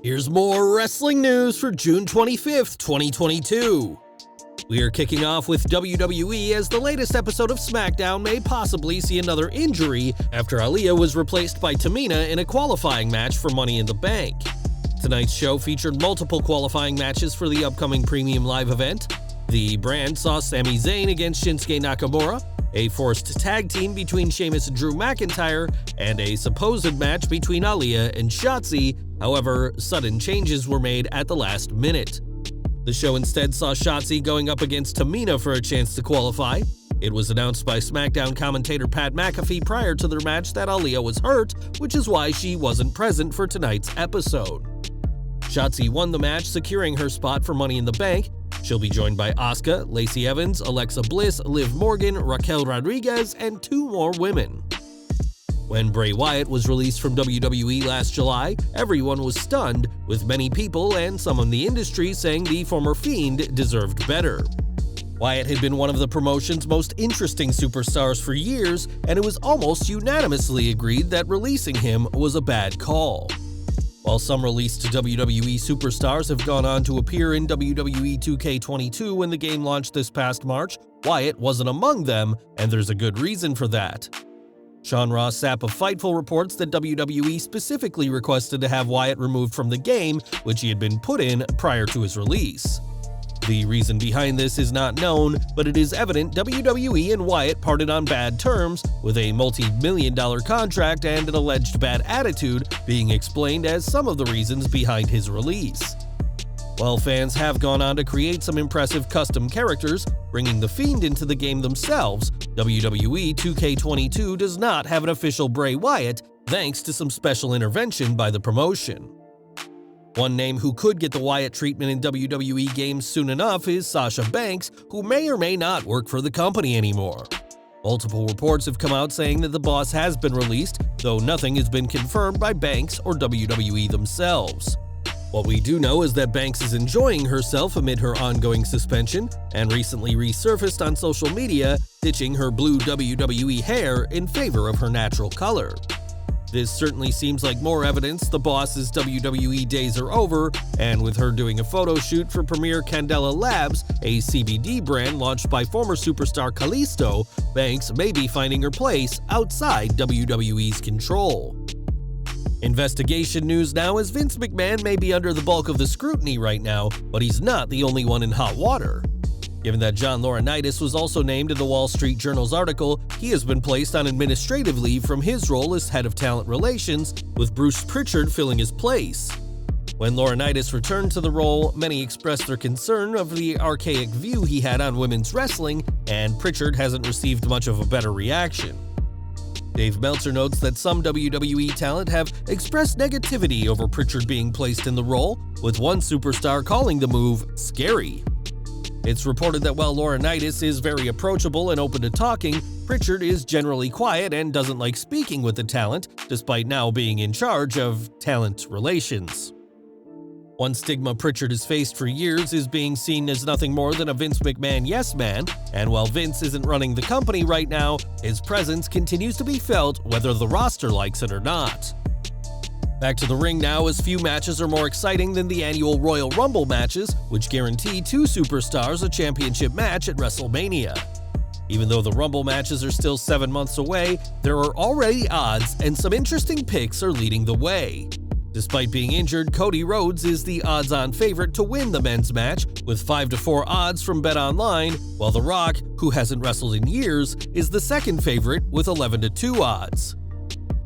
Here's more wrestling news for June 25th, 2022. We are kicking off with WWE as the latest episode of SmackDown may possibly see another injury after Aaliyah was replaced by Tamina in a qualifying match for Money in the Bank. Tonight's show featured multiple qualifying matches for the upcoming Premium Live event. The brand saw Sami Zayn against Shinsuke Nakamura, a forced tag team between Sheamus and Drew McIntyre, and a supposed match between Aaliyah and Shotzi. However, sudden changes were made at the last minute. The show instead saw Shotzi going up against Tamina for a chance to qualify. It was announced by SmackDown commentator Pat McAfee prior to their match that Aaliyah was hurt, which is why she wasn't present for tonight's episode. Shotzi won the match, securing her spot for Money in the Bank. She'll be joined by Asuka, Lacey Evans, Alexa Bliss, Liv Morgan, Raquel Rodriguez, and 2 more women. When Bray Wyatt was released from WWE last July, everyone was stunned, with many people and some in the industry saying the former Fiend deserved better. Wyatt had been one of the promotion's most interesting superstars for years, and it was almost unanimously agreed that releasing him was a bad call. While some released WWE superstars have gone on to appear in WWE2k22 when the game launched this past March, Wyatt wasn't among them, and there's a good reason for that. Sean Ross Sapp of Fightful reports that WWE specifically requested to have Wyatt removed from the game, which he had been put in prior to his release. The reason behind this is not known, but it is evident WWE and Wyatt parted on bad terms, with a multi-million-dollar contract and an alleged bad attitude being explained as some of the reasons behind his release. While fans have gone on to create some impressive custom characters, bringing the Fiend into the game themselves, WWE 2k22 does not have an official Bray Wyatt, thanks to some special intervention by the promotion. One name who could get the Wyatt treatment in WWE games soon enough is Sasha Banks, who may or may not work for the company anymore. Multiple reports have come out saying that the boss has been released, though nothing has been confirmed by Banks or WWE themselves. What we do know is that Banks is enjoying herself amid her ongoing suspension, and recently resurfaced on social media, ditching her blue WWE hair in favor of her natural color. This certainly seems like more evidence the boss's WWE days are over, and with her doing a photo shoot for Premier Candela Labs, a CBD brand launched by former superstar Kalisto, Banks may be finding her place outside WWE's control. Investigation news now, as Vince McMahon may be under the bulk of the scrutiny right now, but he's not the only one in hot water. Given that John Laurinaitis was also named in the Wall Street Journal's article, he has been placed on administrative leave from his role as head of talent relations, with Bruce Pritchard filling his place. When Laurinaitis returned to the role, many expressed their concern of the archaic view he had on women's wrestling, and Pritchard hasn't received much of a better reaction. Dave Meltzer notes that some WWE talent have expressed negativity over Pritchard being placed in the role, with one superstar calling the move scary. It's reported that while Laurinaitis is very approachable and open to talking, Pritchard is generally quiet and doesn't like speaking with the talent, despite now being in charge of talent relations. One stigma Pritchard has faced for years is being seen as nothing more than a Vince McMahon yes man, and while Vince isn't running the company right now, his presence continues to be felt whether the roster likes it or not. Back to the ring now, as few matches are more exciting than the annual Royal Rumble matches, which guarantee 2 superstars a championship match at WrestleMania. Even though the Rumble matches are still 7 months away, there are already odds, and some interesting picks are leading the way. Despite being injured, Cody Rhodes is the odds-on favorite to win the men's match, with 5-4 odds from BetOnline, while The Rock, who hasn't wrestled in years, is the second favorite with 11-2 odds.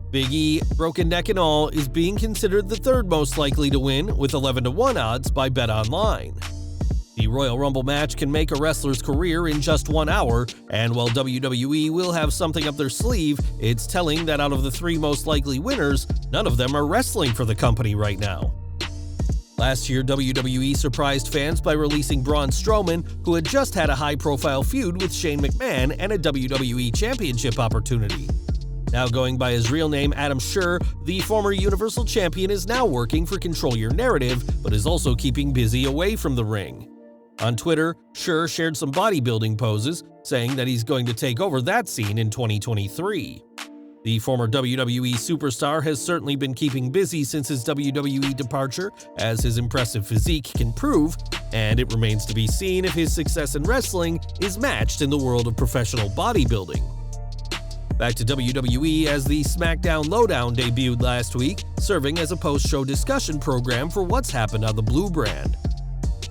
Big E, broken neck and all, is being considered the third most likely to win, with 11-1 odds by BetOnline. The Royal Rumble match can make a wrestler's career in just 1 hour, and while WWE will have something up their sleeve, it's telling that out of the 3 most likely winners, none of them are wrestling for the company right now. Last year, WWE surprised fans by releasing Braun Strowman, who had just had a high-profile feud with Shane McMahon and a WWE Championship opportunity. Now going by his real name, Adam Scherr, the former Universal Champion is now working for Control Your Narrative, but is also keeping busy away from the ring. On Twitter, Scherr shared some bodybuilding poses, saying that he's going to take over that scene in 2023. The former WWE superstar has certainly been keeping busy since his WWE departure, as his impressive physique can prove, and it remains to be seen if his success in wrestling is matched in the world of professional bodybuilding. Back to WWE, as the SmackDown Lowdown debuted last week, serving as a post-show discussion program for what's happened on the Blue brand.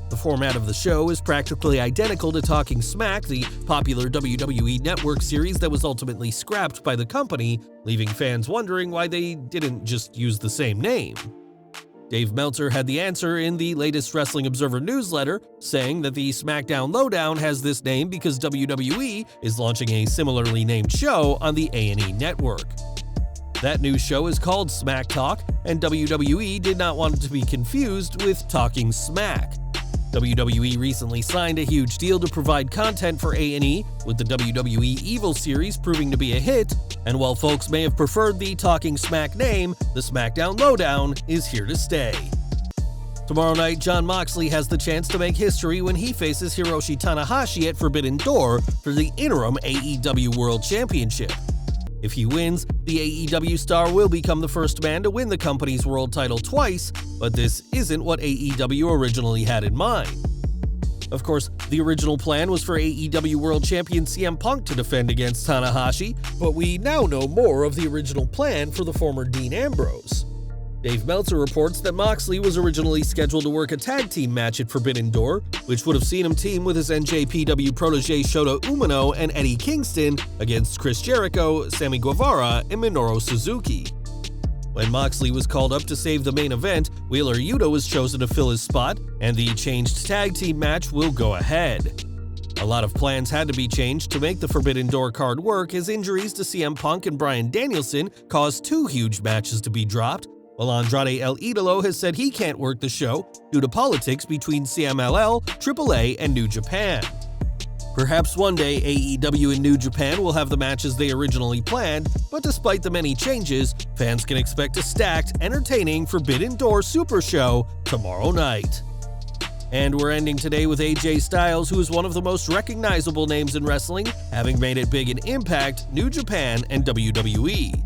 The format of the show is practically identical to Talking Smack, the popular WWE Network series that was ultimately scrapped by the company, leaving fans wondering why they didn't just use the same name. Dave Meltzer had the answer in the latest Wrestling Observer newsletter, saying that the SmackDown Lowdown has this name because WWE is launching a similarly named show on the A&E network. That new show is called Smack Talk, and WWE did not want it to be confused with Talking Smack. WWE recently signed a huge deal to provide content for A&E, with the WWE Evil series proving to be a hit, and while folks may have preferred the Talking Smack name, the SmackDown Lowdown is here to stay. Tomorrow night, Jon Moxley has the chance to make history when he faces Hiroshi Tanahashi at Forbidden Door for the interim AEW World Championship. If he wins, the AEW star will become the first man to win the company's world title twice, but this isn't what AEW originally had in mind. Of course, the original plan was for AEW World Champion CM Punk to defend against Tanahashi, but we now know more of the original plan for the former Dean Ambrose. Dave Meltzer reports that Moxley was originally scheduled to work a tag team match at Forbidden Door, which would have seen him team with his NJPW protege Shota Umino and Eddie Kingston against Chris Jericho, Sammy Guevara, and Minoru Suzuki. When Moxley was called up to save the main event, Wheeler Yuta was chosen to fill his spot, and the changed tag team match will go ahead. A lot of plans had to be changed to make the Forbidden Door card work, as injuries to CM Punk and Bryan Danielson caused two huge matches to be dropped, while Andrade El Idolo has said he can't work the show due to politics between CMLL, AAA, and New Japan. Perhaps one day AEW and New Japan will have the matches they originally planned, but despite the many changes, fans can expect a stacked, entertaining Forbidden Door Super Show tomorrow night. And we're ending today with AJ Styles, who is one of the most recognizable names in wrestling, having made it big in Impact, New Japan, and WWE.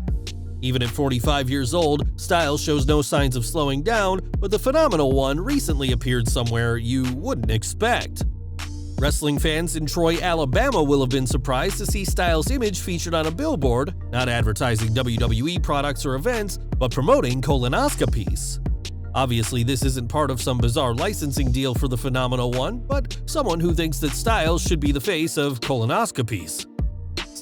Even at 45 years old, Styles shows no signs of slowing down, but the Phenomenal One recently appeared somewhere you wouldn't expect. Wrestling fans in Troy, Alabama will have been surprised to see Styles' image featured on a billboard, not advertising WWE products or events, but promoting colonoscopies. Obviously, this isn't part of some bizarre licensing deal for the Phenomenal One, but someone who thinks that Styles should be the face of colonoscopies.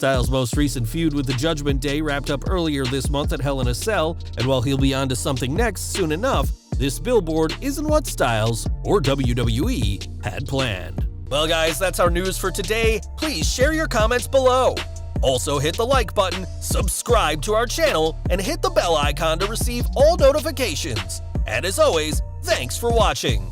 Styles' most recent feud with the Judgment Day wrapped up earlier this month at Hell in a Cell, and while he'll be on to something next soon enough, this billboard isn't what Styles or WWE had planned. Well guys, that's our news for today. Please share your comments below. Also hit the like button, subscribe to our channel, and hit the bell icon to receive all notifications. And as always, thanks for watching.